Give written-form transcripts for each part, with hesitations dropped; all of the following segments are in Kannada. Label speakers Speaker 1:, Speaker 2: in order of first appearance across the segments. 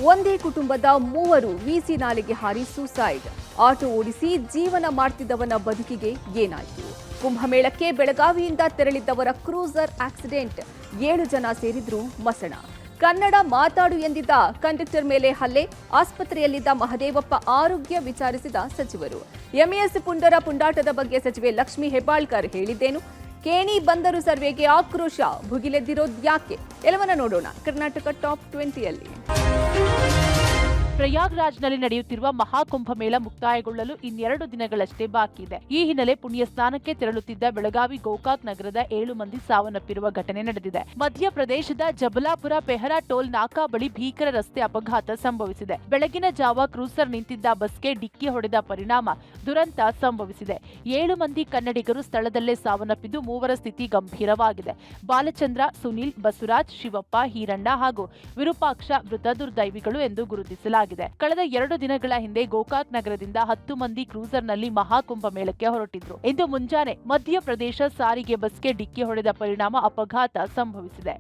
Speaker 1: ಒಂದೇ ಕುಟುಂಬದ 3 ವಿಸಿ ನಾಲೆಗೆ ಹಾರಿ ಸೂಸೈಡ್. ಆಟೋ ಓಡಿಸಿ ಜೀವನ ಮಾಡ್ತಿದ್ದವನ ಬದುಕಿಗೆ ಏನಾಯಿತು? ಕುಂಭಮೇಳಕ್ಕೆ ಬೆಳಗಾವಿಯಿಂದ ತೆರಳಿದ್ದವರ ಕ್ರೂಸರ್ ಆಕ್ಸಿಡೆಂಟ್. 7 ಜನ ಸೇರಿದ್ರು ಮಸಣ. ಕನ್ನಡ ಮಾತಾಡು ಎಂದಿದ್ದ ಕಂಡಕ್ಟರ್ ಮೇಲೆ ಹಲ್ಲೆ. ಆಸ್ಪತ್ರೆಯಲ್ಲಿದ್ದ ಮಹದೇವಪ್ಪ ಆರೋಗ್ಯ ವಿಚಾರಿಸಿದ ಸಚಿವರು. ಎಂಇಎಸ್ ಪುಂಡರ ಪುಂಡಾಟದ ಬಗ್ಗೆ ಸಚಿವೆ ಲಕ್ಷ್ಮೀ ಹೆಬ್ಬಾಳ್ಕರ್ ಹೇಳಿದ್ದೇನು? ಕೇಣಿ ಬಂದರು ಸರ್ವೆಗೆ ಆಕ್ರೋಶ ಭುಗಿಲೆದ್ದಿರೋದ್ಯಾಕೆ? ಎಲ್ಲವನ್ನ ನೋಡೋಣ ಕರ್ನಾಟಕ ಟಾಪ್ 20ಯಲ್ಲಿ.
Speaker 2: ಪ್ರಯಾಗ್ರಾಜ್ನಲ್ಲಿ ನಡೆಯುತ್ತಿರುವ ಮಹಾಕುಂಭಮೇಳ ಮುಕ್ತಾಯಗೊಳ್ಳಲು ಇನ್ನೆರಡು ದಿನಗಳಷ್ಟೇ ಬಾಕಿ ಇದೆ. ಈ ಹಿನ್ನೆಲೆ ಪುಣ್ಯ ಸ್ನಾನಕ್ಕೆ ತೆರಳುತ್ತಿದ್ದ ಬೆಳಗಾವಿ ಗೋಕಾಕ್ ನಗರದ 7 ಮಂದಿ ಸಾವನ್ನಪ್ಪಿರುವ ಘಟನೆ ನಡೆದಿದೆ. ಮಧ್ಯಪ್ರದೇಶದ ಜಬಲಾಪುರ ಪೆಹರಾ ಟೋಲ್ ನಾಕಾ ಬಳಿ ಭೀಕರ ರಸ್ತೆ ಅಪಘಾತ ಸಂಭವಿಸಿದೆ. ಬೆಳಗಿನ ಜಾವ ಕ್ರೂಸರ್ ನಿಂತಿದ್ದ ಬಸ್ಗೆ ಡಿಕ್ಕಿ ಹೊಡೆದ ಪರಿಣಾಮ ದುರಂತ ಸಂಭವಿಸಿದೆ. 7 ಮಂದಿ ಕನ್ನಡಿಗರು ಸ್ಥಳದಲ್ಲೇ ಸಾವನ್ನಪ್ಪಿದ್ದು 3 ಸ್ಥಿತಿ ಗಂಭೀರವಾಗಿದೆ. ಬಾಲಚಂದ್ರ, ಸುನಿಲ್, ಬಸವರಾಜ್, ಶಿವಪ್ಪ, ಹೀರಣ್ಣ ಹಾಗೂ ವಿರೂಪಾಕ್ಷ ಮೃತ ದುರ್ದೈವಿಗಳು ಎಂದು ಗುರುತಿಸಲಾಗಿದೆ. ಕಳೆದ 2 ದಿನಗಳ ಹಿಂದೆ ಗೋಕಾಕ್ ನಗರದಿಂದ 10 ಮಂದಿ ಕ್ರೂಸರ್ನಲ್ಲಿ ಮಹಾಕುಂಭ ಮೇಳಕ್ಕೆ ಹೊರಟಿದ್ರು. ಇಂದು ಮುಂಜಾನೆ ಮಧ್ಯಪ್ರದೇಶ ಸಾರಿಗೆ ಬಸ್ಗೆ ಡಿಕ್ಕಿ ಹೊಡೆದ ಪರಿಣಾಮ ಅಪಘಾತ ಸಂಭವಿಸಿದೆ.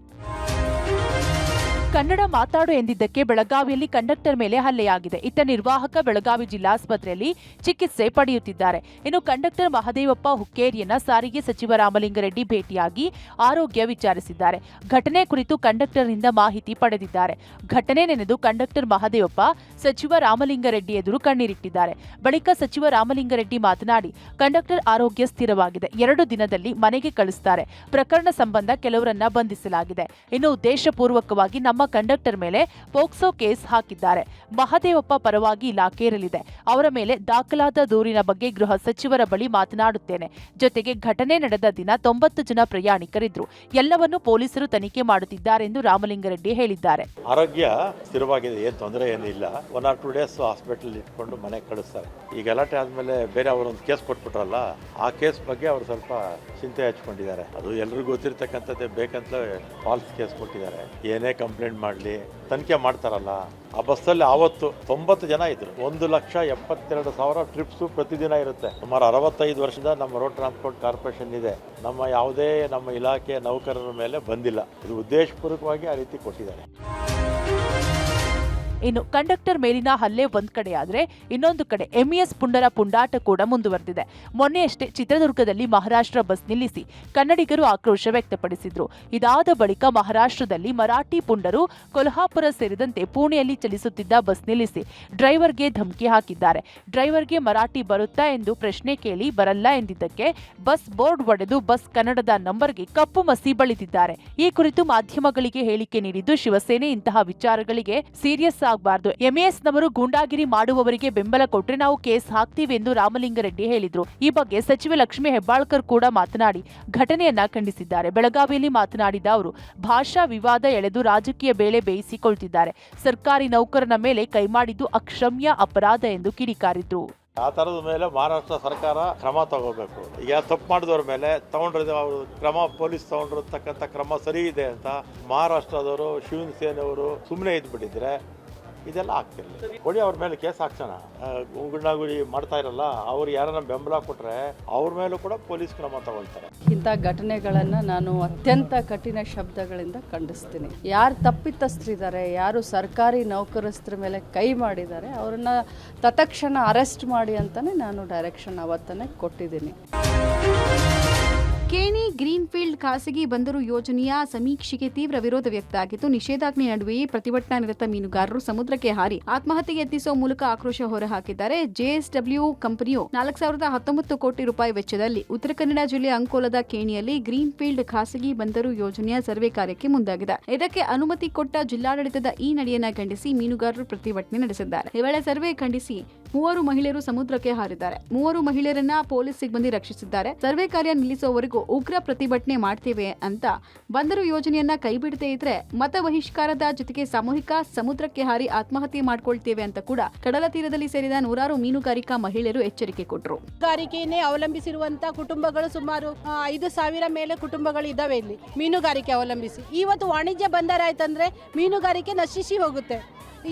Speaker 2: ಕನ್ನಡ ಮಾತಾಡು ಎಂದಿದ್ದಕ್ಕೆ ಬೆಳಗಾವಿಯಲ್ಲಿ ಕಂಡಕ್ಟರ್ ಮೇಲೆ ಹಲ್ಲೆಯಾಗಿದೆ. ಇತ್ತ ನಿರ್ವಾಹಕ ಬೆಳಗಾವಿ ಜಿಲ್ಲಾಸ್ಪತ್ರೆಯಲ್ಲಿ ಚಿಕಿತ್ಸೆ ಪಡೆಯುತ್ತಿದ್ದಾರೆ. ಇನ್ನು ಕಂಡಕ್ಟರ್ ಮಹದೇವಪ್ಪ ಹುಕ್ಕೇರಿಯನ್ನ ಸಾರಿಗೆ ಸಚಿವ ರಾಮಲಿಂಗಾರೆಡ್ಡಿ ಭೇಟಿಯಾಗಿ ಆರೋಗ್ಯ ವಿಚಾರಿಸಿದ್ದಾರೆ. ಘಟನೆ ಕುರಿತು ಕಂಡಕ್ಟರ್ನಿಂದ ಮಾಹಿತಿ ಪಡೆದಿದ್ದಾರೆ. ಘಟನೆ ನೆನೆದು ಕಂಡಕ್ಟರ್ ಮಹದೇವಪ್ಪ ಸಚಿವ ರಾಮಲಿಂಗಾರೆಡ್ಡಿ ಎದುರು ಕಣ್ಣೀರಿಟ್ಟಿದ್ದಾರೆ. ಬಳಿಕ ಸಚಿವ ರಾಮಲಿಂಗಾರೆಡ್ಡಿ ಮಾತನಾಡಿ, ಕಂಡಕ್ಟರ್ ಆರೋಗ್ಯ ಸ್ಥಿರವಾಗಿದೆ. 2 ದಿನದಲ್ಲಿ ಮನೆಗೆ ಕಳಿಸುತ್ತಾರೆ. ಪ್ರಕರಣ ಸಂಬಂಧ ಕೆಲವರನ್ನ ಬಂಧಿಸಲಾಗಿದೆ. ಇನ್ನು ಉದ್ದೇಶಪೂರ್ವಕವಾಗಿ ನಮ್ಮ ಕಂಡಕ್ಟರ್ ಮೇಲೆ ಪೋಕ್ಸೋ ಕೇಸ್ ಹಾಕಿದ್ದಾರೆ. ಮಹದೇವಪ್ಪ ಪರವಾಗಿ ಇಲಾಖೆ ಇರಲಿದೆ. ಅವರ ಮೇಲೆ ದಾಖಲಾದ ದೂರಿನ ಬಗ್ಗೆ ಗೃಹ ಸಚಿವರ ಬಳಿ ಮಾತನಾಡುತ್ತೇನೆ. ಜೊತೆಗೆ ಘಟನೆ ನಡೆದ ದಿನ 90 ಜನ ಪ್ರಯಾಣಿಕರಿದ್ರು. ಎಲ್ಲವನ್ನೂ ಪೊಲೀಸರು ತನಿಖೆ ಮಾಡುತ್ತಿದ್ದಾರೆ ಎಂದು ರಾಮಲಿಂಗಾರೆಡ್ಡಿ ಹೇಳಿದ್ದಾರೆ.
Speaker 3: ಆರೋಗ್ಯ ಸ್ಥಿರವಾಗಿದೆ, ಏನು ತೊಂದರೆ ಏನಿಲ್ಲ. 1 or 2 days ಹಾಸ್ಪಿಟಲ್ ಇಟ್ಕೊಂಡು ಮನೆಗೆ ಕಳಿಸ್ತಾರೆ. ಈ ಗಲಾಟೆ ಆದ್ಮೇಲೆ ಬೇರೆ ಅವರೊಂದು ಕೇಸ್ ಕೊಟ್ಬಿಟ್ರಲ್ಲ, ಆ ಕೇಸ್ ಬಗ್ಗೆ ಅವರು ಸ್ವಲ್ಪ ಚಿಂತೆ ಹಚ್ಕೊಂಡಿದ್ದಾರೆ. ಅದು ಎಲ್ರಿಗೂ ಗೊತ್ತಿರ್ತಕ್ಕಂಥದ್ದೇ, ಬೇಕಂತಲೇ ಫಾಲ್ಸ್ ಕೇಸ್ ಕೊಟ್ಟಿದ್ದಾರೆ. ಏನೇ ಕಂಪ್ಲೇಂಟ್ ಮಾಡಲಿ ತನಿಖೆ ಮಾಡ್ತಾರಲ್ಲ. ಆ ಬಸ್ಸಲ್ಲಿ ಆವತ್ತು 90 ಜನ ಇದ್ರು. 1,72,000 ಟ್ರಿಪ್ಸು ಪ್ರತಿದಿನ ಇರುತ್ತೆ. ಸುಮಾರು 65 ವರ್ಷದ ನಮ್ಮ ರೋಡ್ ಟ್ರಾನ್ಸ್ಪೋರ್ಟ್ ಕಾರ್ಪೊರೇಷನ್ ಇದೆ. ನಮ್ಮ ಇಲಾಖೆ ನೌಕರರ ಮೇಲೆ ಬಂದಿಲ್ಲ. ಇದು ಉದ್ದೇಶಪೂರ್ವಕವಾಗಿ ಆ ರೀತಿ ಕೊಟ್ಟಿದ್ದಾರೆ.
Speaker 2: ಇನ್ನು ಕಂಡಕ್ಟರ್ ಮೇಲಿನ ಹಲ್ಲೆ ಒಂದ್ ಕಡೆ ಆದ್ರೆ, ಇನ್ನೊಂದು ಕಡೆ ಎಂಇಎಸ್ ಪುಂಡರ ಪುಂಡಾಟ ಕೂಡ ಮುಂದುವರೆದಿದೆ. ಮೊನ್ನೆಯಷ್ಟೇ ಚಿತ್ರದುರ್ಗದಲ್ಲಿ ಮಹಾರಾಷ್ಟ್ರ ಬಸ್ ನಿಲ್ಲಿಸಿ ಕನ್ನಡಿಗರು ಆಕ್ರೋಶ ವ್ಯಕ್ತಪಡಿಸಿದ್ರು. ಇದಾದ ಬಳಿಕ ಮಹಾರಾಷ್ಟ್ರದಲ್ಲಿ ಮರಾಠಿ ಪುಂಡರು ಕೊಲ್ಹಾಪುರ ಸೇರಿದಂತೆ ಪುಣೆಯಲ್ಲಿ ಚಲಿಸುತ್ತಿದ್ದ ಬಸ್ ನಿಲ್ಲಿಸಿ ಡ್ರೈವರ್ಗೆ ಧಮಕಿ ಹಾಕಿದ್ದಾರೆ. ಡ್ರೈವರ್ಗೆ ಮರಾಠಿ ಬರುತ್ತಾ ಎಂದು ಪ್ರಶ್ನೆ ಕೇಳಿ ಬರಲ್ಲ ಎಂದಿದ್ದಕ್ಕೆ ಬಸ್ ಬೋರ್ಡ್ ಒಡೆದು ಬಸ್ ಕನ್ನಡದ ನಂಬರ್ಗೆ ಕಪ್ಪು ಮಸಿ ಬಳಿದಿದ್ದಾರೆ. ಈ ಕುರಿತು ಮಾಧ್ಯಮಗಳಿಗೆ ಹೇಳಿಕೆ ನೀಡಿದ್ದು, ಶಿವಸೇನೆ ಇಂತಹ ವಿಚಾರಗಳಿಗೆ ಸೀರಿಯಸ್ ಆಗಬಾರದು. ಎಂಇಎಸ್ನವರು ಗೂಂಡಾಗಿರಿ ಮಾಡುವವರಿಗೆ ಬೆಂಬಲ ಕೊಟ್ಟರೆ ನಾವು ಕೇಸ್ ಹಾಕ್ತೀವಿ ಎಂದು ರಾಮಲಿಂಗಾರೆಡ್ಡಿ ಹೇಳಿದ್ರು. ಈ ಬಗ್ಗೆ ಸಚಿವೆ ಲಕ್ಷ್ಮೀ ಹೆಬ್ಬಾಳ್ಕರ್ ಕೂಡ ಮಾತನಾಡಿ ಘಟನೆಯನ್ನ ಖಂಡಿಸಿದ್ದಾರೆ. ಬೆಳಗಾವಿಯಲ್ಲಿ ಮಾತನಾಡಿದ ಅವರು, ಭಾಷಾ ವಿವಾದ ಎಳೆದು ರಾಜಕೀಯ ಬೇಳೆ ಬೇಯಿಸಿಕೊಳ್ತಿದ್ದಾರೆ. ಸರ್ಕಾರಿ ನೌಕರನ ಮೇಲೆ ಕೈ ಮಾಡಿದ್ದು ಅಕ್ಷಮ್ಯ ಅಪರಾಧ ಎಂದು ಕಿಡಿಕಾರಿದ್ರು.
Speaker 3: ಆ ಥರದ ಮೇಲೆ ಮಹಾರಾಷ್ಟ್ರ ಸರ್ಕಾರ ಕ್ರಮ ತಗೋಬೇಕು. ಈಗ ತಪ್ಪು ಮಾಡಿದವ್ರ ಮೇಲೆ ತಗೊಂಡ್ರೆ ಅವರು ಕ್ರಮ, ಪೊಲೀಸ್ ತಗೊಂಡಿರ್ತಕ್ಕಂಥ ಕ್ರಮ ಸರಿ ಇದೆ ಅಂತ ಮಹಾರಾಷ್ಟ್ರದವರು, ಶಿವಸೇನೆಯವರು ಸುಮ್ಮನೆ ಇದ್ಬಿಟ್ಟಿದ್ರೆ ಇದೆಲ್ಲ ಆಗ್ತಿರಲಿಲ್ಲ. ಕೊಡಿ, ಅವ್ರ ಮೇಲೆ ಕೇಸ್ ಹಾಕ್ಸೋಣ. ಗುಂಡಾಗುಡಿ ಮಾಡ್ತಾ ಇರಲ್ಲ, ಅವ್ರು ಯಾರನ್ನ ಬೆಂಬಲ ಕೊಟ್ರೆ ಅವ್ರ ಮೇಲೂ ಕೂಡ ಪೊಲೀಸ್ ಕ್ರಮ ತಗೊಳ್ತಾರೆ.
Speaker 4: ಇಂಥ ಘಟನೆಗಳನ್ನು ನಾನು ಅತ್ಯಂತ ಕಠಿಣ ಶಬ್ದಗಳಿಂದ ಖಂಡಿಸ್ತೀನಿ. ಯಾರು ತಪ್ಪಿತಸ್ಥರಿದ್ದಾರೆ, ಯಾರು ಸರ್ಕಾರಿ ನೌಕರಸ್ಥರ ಮೇಲೆ ಕೈ ಮಾಡಿದ್ದಾರೆ, ಅವ್ರನ್ನ ತತ್ಕ್ಷಣ ಅರೆಸ್ಟ್ ಮಾಡಿ ಅಂತಾನೆ ನಾನು ಡೈರೆಕ್ಷನ್ ಅವತ್ತನೇ ಕೊಟ್ಟಿದ್ದೀನಿ.
Speaker 5: ಕೇಣಿ ಗ್ರೀನ್ಫೀಲ್ಡ್ ಖಾಸಗಿ ಬಂದರು ಯೋಜನೆಯ ಸಮೀಕ್ಷೆಗೆ ತೀವ್ರ ವಿರೋಧ ವ್ಯಕ್ತವಾಗಿತ್ತು. ನಿಷೇಧಾಜ್ಞೆ ನಡುವೆಯೇ ಪ್ರತಿಭಟನಾ ನಿರತ ಮೀನುಗಾರರು ಸಮುದ್ರಕ್ಕೆ ಹಾರಿ ಆತ್ಮಹತ್ಯೆಗೆ ಯತ್ನಿಸುವ ಮೂಲಕ ಆಕ್ರೋಶ ಹೊರಹಾಕಿದ್ದಾರೆ. ಜೆಎಸ್ಡಬ್ಲ್ಯೂ ಕಂಪನಿಯು 4,019 ಕೋಟಿ ರೂಪಾಯಿ ವೆಚ್ಚದಲ್ಲಿ ಉತ್ತರ ಕನ್ನಡ ಜಿಲ್ಲೆಯ ಅಂಕೋಲದ ಕೇಣಿಯಲ್ಲಿ ಗ್ರೀನ್ಫೀಲ್ಡ್ ಖಾಸಗಿ ಬಂದರು ಯೋಜನೆಯ ಸರ್ವೆ ಕಾರ್ಯಕ್ಕೆ ಮುಂದಾಗಿದೆ. ಇದಕ್ಕೆ ಅನುಮತಿ ಕೊಟ್ಟ ಜಿಲ್ಲಾಡಳಿತದ ಈ ನಡೆಯನ್ನ ಖಂಡಿಸಿ ಮೀನುಗಾರರು ಪ್ರತಿಭಟನೆ ನಡೆಸಿದ್ದಾರೆ. ಈ ವೇಳೆ ಸರ್ವೆ ಖಂಡಿಸಿ 3 ಮಹಿಳೆಯರು ಸಮುದ್ರಕ್ಕೆ ಹಾರಿದ್ದಾರೆ. 3 ಮಹಿಳೆಯರನ್ನ ಪೊಲೀಸ್ ಸಿಬ್ಬಂದಿ ರಕ್ಷಿಸಿದ್ದಾರೆ. ಸರ್ವೆ ಕಾರ್ಯ ನಿಲ್ಲಿಸುವವರೆಗೂ ಉಗ್ರ ಪ್ರತಿಭಟನೆ ಮಾಡ್ತೇವೆ ಅಂತ ಬಂದರು ಯೋಜನೆಯನ್ನ ಕೈಬಿಡದೇ ಇದ್ರೆ ಮತ ಬಹಿಷ್ಕಾರದ ಜೊತೆಗೆ ಸಾಮೂಹಿಕ ಸಮುದ್ರಕ್ಕೆ ಹಾರಿ ಆತ್ಮಹತ್ಯೆ ಮಾಡ್ಕೊಳ್ತೇವೆ ಅಂತ ಕೂಡ ಕಡಲ ತೀರದಲ್ಲಿ ಸೇರಿದ 100 ಮೀನುಗಾರಿಕಾ ಮಹಿಳೆಯರು ಎಚ್ಚರಿಕೆ ಕೊಟ್ಟರು.
Speaker 6: ಮೀನುಗಾರಿಕೆಯನ್ನೇ ಅವಲಂಬಿಸಿರುವಂತಹ ಕುಟುಂಬಗಳು ಸುಮಾರು 5,000 ಮೇಲೆ ಕುಟುಂಬಗಳು ಇದಾವೆ ಇಲ್ಲಿ ಮೀನುಗಾರಿಕೆ ಅವಲಂಬಿಸಿ. ಇವತ್ತು ವಾಣಿಜ್ಯ ಬಂದರ ಆಯ್ತಂದ್ರೆ ಮೀನುಗಾರಿಕೆ ನಶಿಸಿ ಹೋಗುತ್ತೆ.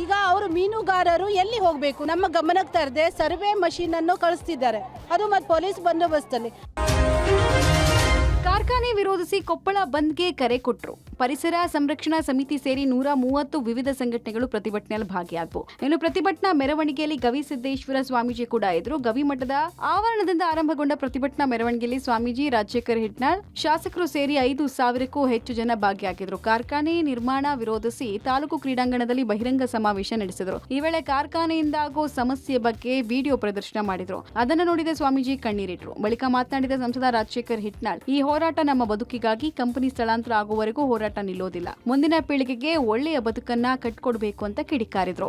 Speaker 6: ಈಗ ಅವರು ಮೀನುಗಾರರು ಎಲ್ಲಿ ಹೋಗಬೇಕು? ನಮ್ಮ ಗಮನಕ್ಕೆ ತರದೆ ಸರ್ವೆ ಮಷೀನ್ ಅನ್ನು ಕಳಿಸ್ತಿದ್ದಾರೆ, ಅದು ಮತ್ತೆ ಪೊಲೀಸ್ ಬಂದೋಬಸ್ತಲ್ಲಿ.
Speaker 5: ಕಾರ್ಖಾನೆ ವಿರೋಧಿಸಿ ಕೊಪ್ಪಳ ಬಂದ್ಗೆ ಕರೆ ಕೊಟ್ಟರು. ಪರಿಸರ ಸಂರಕ್ಷಣಾ ಸಮಿತಿ ಸೇರಿ 130 ವಿವಿಧ ಸಂಘಟನೆಗಳು ಪ್ರತಿಭಟನೆಯಲ್ಲಿ ಭಾಗಿಯಾದವು. ಇನ್ನು ಪ್ರತಿಭಟನಾ ಮೆರವಣಿಗೆಯಲ್ಲಿ ಗವಿಸಿದ್ದೇಶ್ವರ ಸ್ವಾಮೀಜಿ ಕೂಡ ಇದ್ರು. ಗವಿಮಠದ ಆವರಣದಿಂದ ಆರಂಭಗೊಂಡ ಪ್ರತಿಭಟನಾ ಮೆರವಣಿಗೆಯಲ್ಲಿ ಸ್ವಾಮೀಜಿ, ರಾಜಶೇಖರ್ ಹಿಟ್ನಾಳ್, ಶಾಸಕರು ಸೇರಿ 5,000ಕ್ಕೂ ಹೆಚ್ಚು ಜನ ಭಾಗಿಯಾಗಿದ್ರು. ಕಾರ್ಖಾನೆ ನಿರ್ಮಾಣ ವಿರೋಧಿಸಿ ತಾಲೂಕು ಕ್ರೀಡಾಂಗಣದಲ್ಲಿ ಬಹಿರಂಗ ಸಮಾವೇಶ ನಡೆಸಿದರು. ಈ ವೇಳೆ ಕಾರ್ಖಾನೆಯಿಂದಾಗೋ ಸಮಸ್ಯೆ ಬಗ್ಗೆ ವಿಡಿಯೋ ಪ್ರದರ್ಶನ ಮಾಡಿದ್ರು. ಅದನ್ನು ನೋಡಿದ ಸ್ವಾಮೀಜಿ ಕಣ್ಣೀರಿಟ್ರು. ಬಳಿಕ ಮಾತನಾಡಿದ ಸಂಸದ ರಾಜಶೇಖರ್ ಹಿಟ್ನಾಳ್, ಈ ಹೋರಾಟ ನಮ್ಮ ಬದುಕಿಗಾಗಿ, ಕಂಪನಿ ಸ್ಥಳಾಂತರ ಆಗುವವರೆಗೂ ಹೋರಾಟ ನಿಲ್ಲೋದಿಲ್ಲ. ಮುಂದಿನ ಪೀಳಿಗೆಗೆ ಒಳ್ಳೆಯ ಬದುಕನ್ನ ಕಟ್ಕೊಡ್ಬೇಕು ಅಂತ ಕಿಡಿಕಾರಿದ್ರು.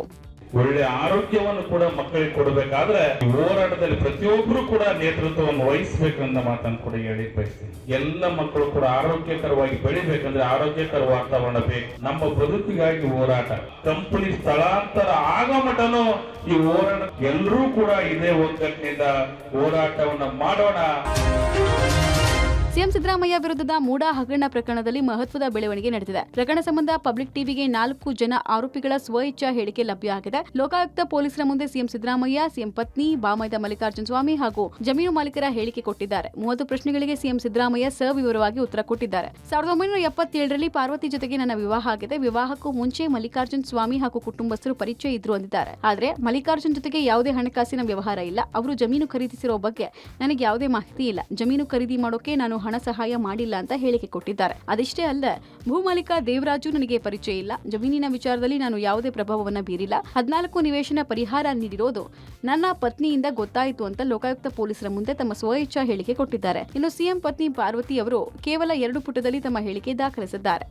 Speaker 7: ಒಳ್ಳೆ ಆರೋಗ್ಯವನ್ನು ಕೂಡ ಮಕ್ಕಳಿಗೆ ಕೊಡಬೇಕಾದ್ರೆ ಹೋರಾಟದಲ್ಲಿ ಪ್ರತಿಯೊಬ್ಬರು ಕೂಡ ನೇತೃತ್ವವನ್ನು ವಹಿಸಬೇಕಂತ ಮಾತನ್ನು ಕೂಡ ಹೇಳಿ ಬಯಸ್ತೀನಿ. ಎಲ್ಲ ಮಕ್ಕಳು ಕೂಡ ಆರೋಗ್ಯಕರವಾಗಿ ಬೆಳಿಬೇಕಂದ್ರೆ ಆರೋಗ್ಯಕರ ವಾತಾವರಣ ಬೇಕು. ನಮ್ಮ ಬದುಕಿಗಾಗಿ ಹೋರಾಟ, ಕಂಪನಿ ಸ್ಥಳಾಂತರ ಆಗೋ ಮಟನು ಈ ಹೋರಾಟ ಎಲ್ಲರೂ ಕೂಡ ಇದೇ ಒಗ್ಗಟ್ಟಿನಿಂದ ಹೋರಾಟವನ್ನ ಮಾಡೋಣ.
Speaker 5: ಸಿಎಂ ಸಿದ್ದರಾಮಯ್ಯ ವಿರುದ್ಧದ ಮೂಡಾ ಹಗರಣ ಪ್ರಕರಣದಲ್ಲಿ ಮಹತ್ವದ ಬೆಳವಣಿಗೆ ನಡೆದಿದೆ. ಪ್ರಕರಣ ಸಂಬಂಧ ಪಬ್ಲಿಕ್ ಟಿವಿಗೆ 4 ಜನ ಆರೋಪಿಗಳ ಸ್ವಇಚ್ಛಾ ಹೇಳಿಕೆ ಲಭ್ಯ ಆಗಿದೆ. ಲೋಕಾಯುಕ್ತ ಪೊಲೀಸರ ಮುಂದೆ ಸಿಎಂ ಸಿದ್ದರಾಮಯ್ಯ, ಸಿಎಂ ಪತ್ನಿ ಬಾಮೈದ ಮಲ್ಲಿಕಾರ್ಜುನ ಸ್ವಾಮಿ ಹಾಗೂ ಜಮೀನು ಮಾಲೀಕರ ಹೇಳಿಕೆ ಕೊಟ್ಟಿದ್ದಾರೆ. 30 ಪ್ರಶ್ನೆಗಳಿಗೆ ಸಿಎಂ ಸಿದ್ದರಾಮಯ್ಯ ಸವಿವರವಾಗಿ ಉತ್ತರ ಕೊಟ್ಟಿದ್ದಾರೆ. 1977ರಲ್ಲಿ ಪಾರ್ವತಿ ಜೊತೆಗೆ ನನ್ನ ವಿವಾಹ ಆಗಿದೆ. ವಿವಾಹಕ್ಕೂ ಮುಂಚೆ ಮಲ್ಲಿಕಾರ್ಜುನ ಸ್ವಾಮಿ ಹಾಗೂ ಕುಟುಂಬಸ್ಥರು ಪರಿಚಯ ಇದ್ರು ಅಂದಿದ್ದಾರೆ. ಆದರೆ ಮಲ್ಲಿಕಾರ್ಜುನ್ ಜೊತೆಗೆ ಯಾವುದೇ ಹಣಕಾಸಿನ ವ್ಯವಹಾರ ಇಲ್ಲ. ಅವರು ಜಮೀನು ಖರೀದಿಸಿರೋ ಬಗ್ಗೆ ನನಗೆ ಯಾವುದೇ ಮಾಹಿತಿ ಇಲ್ಲ. ಜಮೀನು ಖರೀದಿ ಮಾಡೋಕೆ ನಾನು ಹಣ ಸಹಾಯ ಮಾಡಿಲ್ಲ ಅಂತ ಹೇಳಿಕೆ ಕೊಟ್ಟಿದ್ದಾರೆ. ಅದಿಷ್ಟೇ ಅಲ್ಲ, ಭೂಮಾಲೀಕ ದೇವರಾಜು ನನಗೆ ಪರಿಚಯ ಇಲ್ಲ. ಜಮೀನಿನ ವಿಚಾರದಲ್ಲಿ ನಾನು ಯಾವುದೇ ಪ್ರಭಾವವನ್ನ ಬೀರಿಲ್ಲ. 14 ನಿವೇಶನ ಪರಿಹಾರ ನೀಡಿರೋದು ನನ್ನ ಪತ್ನಿಯಿಂದ ಗೊತ್ತಾಯಿತು ಅಂತ ಲೋಕಾಯುಕ್ತ ಪೊಲೀಸರ ಮುಂದೆ ತಮ್ಮ ಸ್ವಇಚ್ಛಾ ಹೇಳಿಕೆ ಕೊಟ್ಟಿದ್ದಾರೆ. ಇನ್ನು ಸಿಎಂ ಪತ್ನಿ ಪಾರ್ವತಿ ಅವರು ಕೇವಲ 2 ಪುಟದಲ್ಲಿ ತಮ್ಮ ಹೇಳಿಕೆ ದಾಖಲಿಸಿದ್ದಾರೆ.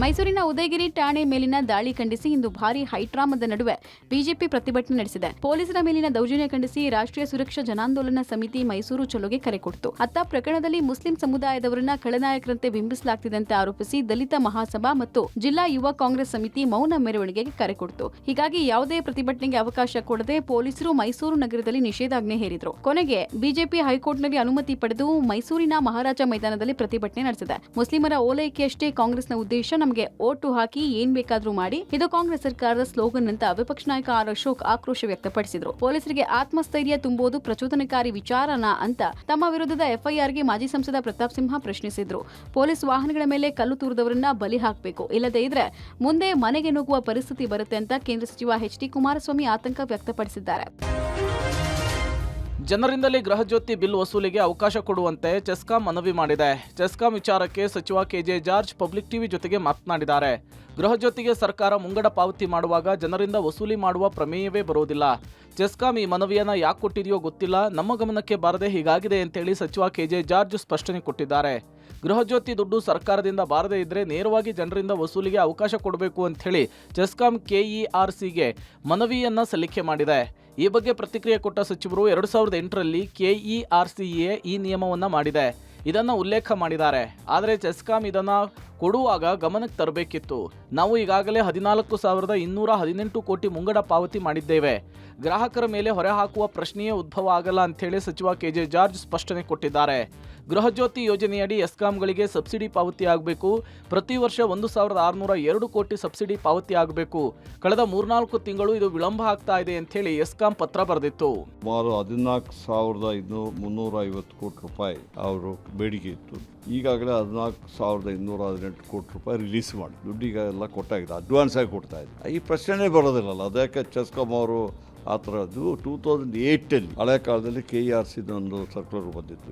Speaker 5: ಮೈಸೂರಿನ ಉದಯಗಿರಿ ಠಾಣೆ ಮೇಲಿನ ದಾಳಿ ಖಂಡಿಸಿ ಇಂದು ಭಾರೀ ಹೈಡ್ರಾಮಾದ ನಡುವೆ ಬಿಜೆಪಿ ಪ್ರತಿಭಟನೆ ನಡೆಸಿದೆ. ಪೊಲೀಸರ ಮೇಲಿನ ದೌರ್ಜನ್ಯ ಖಂಡಿಸಿ ರಾಷ್ಟ್ರೀಯ ಸುರಕ್ಷಾ ಜನಾಂದೋಲನ ಸಮಿತಿ ಮೈಸೂರು ಚಲೋಗೆ ಕರೆ ಕೊಟ್ಟಿತು. ಅತ್ತ ಪ್ರಕರಣದಲ್ಲಿ ಮುಸ್ಲಿಂ ಸಮುದಾಯದವರನ್ನ ಖಳನಾಯಕರಂತೆ ಬಿಂಬಿಸಲಾಗ್ತಿದೆ ಆರೋಪಿಸಿ ದಲಿತ ಮಹಾಸಭಾ ಮತ್ತು ಜಿಲ್ಲಾ ಯುವ ಕಾಂಗ್ರೆಸ್ ಸಮಿತಿ ಮೌನ ಮೆರವಣಿಗೆಗೆ ಕರೆ ಕೊಟ್ಟಿತು. ಹೀಗಾಗಿ ಯಾವುದೇ ಪ್ರತಿಭಟನೆಗೆ ಅವಕಾಶ ಕೊಡದೆ ಪೊಲೀಸರು ಮೈಸೂರು ನಗರದಲ್ಲಿ ನಿಷೇಧಾಜ್ಞೆ ಹೇರಿದ್ರು. ಕೊನೆಗೆ ಬಿಜೆಪಿ ಹೈಕೋರ್ಟ್ನಲ್ಲಿ ಅನುಮತಿ ಪಡೆದು ಮೈಸೂರಿನ ಮಹಾರಾಜ ಮೈದಾನದಲ್ಲಿ ಪ್ರತಿಭಟನೆ ನಡೆಸಿದೆ. ಮುಸ್ಲಿಮರ ಓಲೈಕೆಯಷ್ಟೇ ಕಾಂಗ್ರೆಸ್ನ ಉದ್ದೇಶ, ನಮಗೆ ಓಟು ಹಾಕಿ ಏನ್ ಬೇಕಾದ್ರೂ ಮಾಡಿ, ಇದು ಕಾಂಗ್ರೆಸ್ ಸರ್ಕಾರದ ಸ್ಲೋಗನ್ ಅಂತ ವಿಪಕ್ಷ ನಾಯಕ ಆರ್ ಅಶೋಕ್ ಆಕ್ರೋಶ ವ್ಯಕ್ತಪಡಿಸಿದ್ರು. ಪೊಲೀಸರಿಗೆ ಆತ್ಮಸ್ಥೈರ್ಯ ತುಂಬುವುದು ಪ್ರಚೋದನಕಾರಿ ವಿಚಾರನಾ ಅಂತ ತಮ್ಮ ವಿರುದ್ಧದ ಎಫ್ಐಆರ್ಗೆ ಮಾಜಿ ಸಂಸದ ಪ್ರತಾಪ್ ಸಿಂಹ ಪ್ರಶ್ನಿಸಿದ್ರು. ಪೊಲೀಸ್ ವಾಹನಗಳ ಮೇಲೆ ಕಲ್ಲು ತೂರಿದವರನ್ನ ಬಲಿ ಹಾಕಬೇಕು, ಇಲ್ಲದೇ ಇದ್ರೆ ಮುಂದೆ ಮನೆಗೆ ನುಗ್ಗುವ ಪರಿಸ್ಥಿತಿ ಬರುತ್ತೆ ಅಂತ ಕೇಂದ್ರ ಸಚಿವ ಎಚ್ ಡಿ ಕುಮಾರಸ್ವಾಮಿ ಆತಂಕ ವ್ಯಕ್ತಪಡಿಸಿದ್ದಾರೆ.
Speaker 8: ಜನರಿಂದಲೇ ಗೃಹಜ್ಯೋತಿ ಬಿಲ್ ವಸೂಲಿಗೆ ಅವಕಾಶ ಕೊಡುವಂತೆ ಚೆಸ್ಕಾಂ ಮನವಿ ಮಾಡಿದೆ. ಚೆಸ್ಕಾಂ ವಿಚಾರಕ್ಕೆ ಸಚಿವ ಕೆಜೆ ಜಾರ್ಜ್ ಪಬ್ಲಿಕ್ ಟಿವಿ ಜೊತೆಗೆ ಮಾತನಾಡಿದ್ದಾರೆ. ಗೃಹಜ್ಯೋತಿಗೆ ಸರ್ಕಾರ ಮುಂಗಡ ಪಾವತಿ ಮಾಡುವಾಗ ಜನರಿಂದ ವಸೂಲಿ ಮಾಡುವ ಪ್ರಮೇಯವೇ ಬರುವುದಿಲ್ಲ. ಚೆಸ್ಕಾಂ ಈ ಮನವಿಯನ್ನ ಯಾಕೆ ಕೊಟ್ಟಿದೆಯೋ ಗೊತ್ತಿಲ್ಲ, ನಮ್ಮ ಗಮನಕ್ಕೆ ಬಾರದೆ ಹೀಗಾಗಿದೆ ಅಂತೇಳಿ ಸಚಿವ ಕೆಜೆ ಜಾರ್ಜ್ ಸ್ಪಷ್ಟನೆ ಕೊಟ್ಟಿದ್ದಾರೆ. ಗೃಹಜ್ಯೋತಿ ದುಡ್ಡು ಸರ್ಕಾರದಿಂದ ಬಾರದೇ ಇದ್ರೆ ನೇರವಾಗಿ ಜನರಿಂದ ವಸೂಲಿಗೆ ಅವಕಾಶ ಕೊಡಬೇಕು ಅಂತ ಹೇಳಿ ಚೆಸ್ಕಾಂ ಕೆಇಆರ್ಸಿಗೆ ಮನವಿಯನ್ನ ಸಲ್ಲಿಕೆ ಮಾಡಿದೆ. ಈ ಬಗ್ಗೆ ಪ್ರತಿಕ್ರಿಯೆ ಕೊಟ್ಟ ಸಚಿವರು 2008ರಲ್ಲಿ ಕೆಇಆರ್ಸಿಎ ಈ ನಿಯಮವನ್ನ ಮಾಡಿದೆ. ಇದನ್ನ ಉಲ್ಲೇಖ ಮಾಡಿದ್ದಾರೆ. ಆದರೆ ಚೆಸ್ಕಾಂ ಇದನ್ನ ಕೊಡುವಾಗ ಗಮನಕ್ಕೆ ತರಬೇಕಿತ್ತು. ನಾವು ಈಗಾಗಲೇ 14,218 ಕೋಟಿ ಮುಂಗಡ ಪಾವತಿ ಮಾಡಿದ್ದೇವೆ. ಗ್ರಾಹಕರ ಮೇಲೆ ಹೊರೆ ಹಾಕುವ ಪ್ರಶ್ನೆಯೇ ಉದ್ಭವ ಆಗಲ್ಲ ಅಂತೇಳಿ ಸಚಿವ ಕೆಜೆ ಜಾರ್ಜ್ ಸ್ಪಷ್ಟನೆ ಕೊಟ್ಟಿದ್ದಾರೆ. ಗೃಹಜ್ಯೋತಿ ಯೋಜನೆಯಡಿ ಎಸ್ಕಾಂಗಳಿಗೆ ಸಬ್ಸಿಡಿ ಪಾವತಿ ಆಗಬೇಕು. ಪ್ರತಿ ವರ್ಷ 1,602 ಕೋಟಿ ಸಬ್ಸಿಡಿ ಪಾವತಿ ಆಗಬೇಕು. ಕಳೆದ 3-4 ತಿಂಗಳು ಇದು ವಿಳಂಬ ಆಗ್ತಾ ಇದೆ ಅಂತೇಳಿ ಎಸ್ಕಾಂ ಪತ್ರ ಬರೆದಿತ್ತು.
Speaker 9: ಸುಮಾರು 14,350 ಕೋಟಿ ರೂಪಾಯಿ ಅವರು ಬೇಡಿಕೆ ಇತ್ತು. ಈಗಾಗಲೇ 14,218 ಕೋಟಿ ರೂಪಾಯಿ ರಿಲೀಸ್ ಮಾಡಿ ದುಡ್ಡಿಗೆಲ್ಲ ಕೊಟ್ಟಾಗಿದೆ, ಅಡ್ವಾನ್ಸ್ ಆಗಿ ಕೊಡ್ತಾ ಇದೆ. ಈ ಪ್ರಶ್ನೆ ಬರೋದಿಲ್ಲಲ್ಲ, ಅದಕ್ಕೆ ಚೆಸ್ಕಾಂ ಅವರು ಆ ಥರದ್ದು 2008ಲ್ಲಿ ಹಳೆ ಕಾಲದಲ್ಲಿ KERCದೊಂದು ಸರ್ಕ್ಯುಲರ್ ಬಂದಿತ್ತು.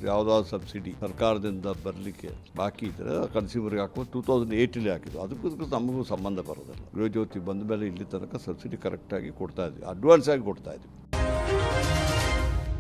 Speaker 9: ಯಾವುದಾದ್ರು ಸಬ್ಸಿಡಿ ಸರ್ಕಾರದಿಂದ ಬರಲಿಕ್ಕೆ ಬಾಕಿ ಇದ್ದರೆ ಕನ್ಸ್ಯೂಮರ್ಗೆ ಹಾಕುವ 2008ಲ್ಲಿ ಹಾಕಿದ್ದು. ಅದಕ್ಕೂ ನಮಗೂ ಸಂಬಂಧ ಬರೋದಿಲ್ಲ. ಗೃಹಜ್ಯೋತಿ ಬಂದ ಮೇಲೆ ಇಲ್ಲಿ ತನಕ ಸಬ್ಸಿಡಿ ಕರೆಕ್ಟಾಗಿ ಕೊಡ್ತಾ ಇದ್ವಿ, ಅಡ್ವಾನ್ಸ್ ಆಗಿ ಕೊಡ್ತಾ ಇದ್ವಿ.